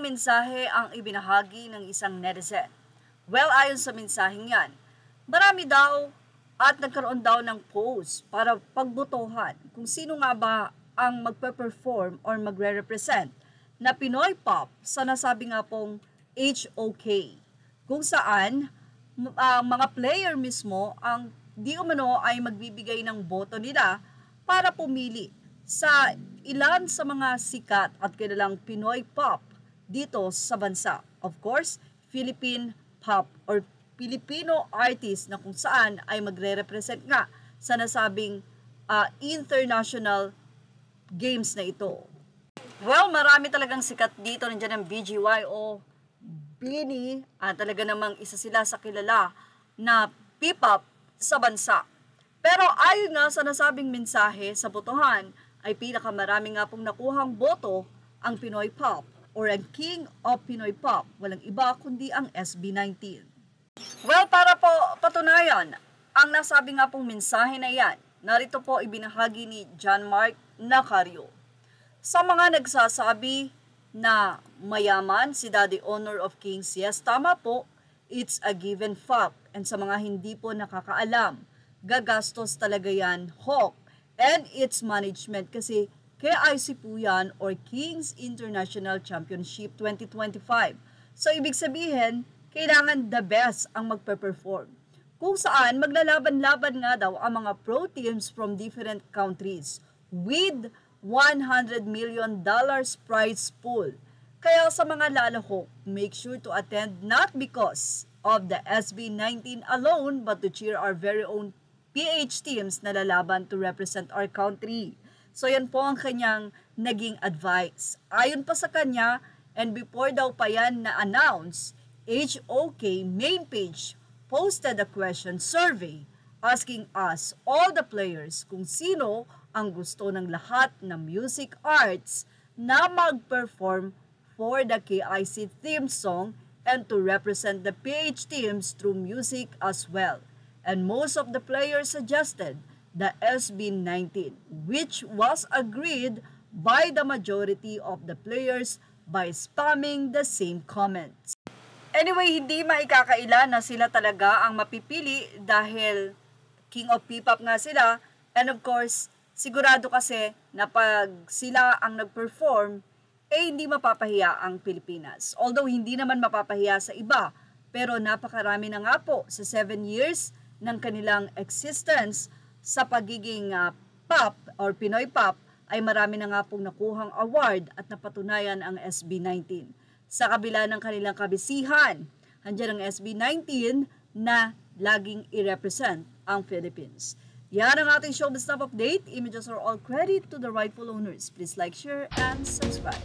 mensahe ang ibinahagi ng isang netizen. Well, ayon sa mensaheng yan, marami daw at nagkaroon daw ng post para pagbotohan kung sino nga ba ang magpe-perform or magre-represent na Pinoy Pop sa nasabi nga pong HOK. Kung saan, ang mga player mismo ang di umano ay magbibigay ng boto nila para pumili sa ilan sa mga sikat at kilalang Pinoy pop dito sa bansa. Of course, Philippine pop or Filipino artist na kung saan ay magre-represent nga sa nasabing international games na ito. Well, marami talagang sikat dito. Nandiyan ang BGYO, Bini, talaga namang isa sila sa kilala na P-pop sa bansa. Pero ayon nga sa nasabing mensahe sa botohan, ay pinakamarami nga pong nakuhang boto ang Pinoy Pop or ang King of Pinoy Pop. Walang iba kundi ang SB19. Well, para po patunayan, ang nasabi nga pong mensahe na yan, narito po ibinahagi ni John Mark Nacario. Sa mga nagsasabi na mayaman si Daddy Honor of Kings, yes, tama po, it's a given fact. And sa mga hindi po nakakaalam, gagastos talaga yan, Hawk, and its management kasi KIC po yan or Kings International Championship 2025. So, ibig sabihin, kailangan the best ang magpe-perform. Kung saan, maglalaban-laban nga daw ang mga pro teams from different countries with $100 million prize pool. Kaya sa mga lalahok, make sure to attend not because of the SB19 alone but to cheer our very own PH teams na lalaban to represent our country. So yan po ang kanyang naging advice. Ayon pa sa kanya, and before daw pa yan na-announce, HOK main page posted a question survey asking us, all the players, kung sino ang gusto ng lahat ng music arts na mag-perform for the KIC theme song and to represent the PH teams through music as well. And most of the players suggested the SB19, which was agreed by the majority of the players by spamming the same comments. Anyway, hindi maikakaila na sila talaga ang mapipili dahil King of P-pop nga sila. And of course, sigurado kasi na pag sila ang nag-perform, hindi mapapahiya ang Pilipinas. Although hindi naman mapapahiya sa iba, pero napakarami na nga po sa 7 years ng kanilang existence sa pagiging pop or Pinoy pop ay marami na nga pong nakuhang award at napatunayan ang SB19. Sa kabila ng kanilang kabisihan, andyan ang SB19 na laging i-represent ang Philippines. Yan ang ating showbiz snap update. Images are all credit to the rightful owners. Please like, share, and subscribe.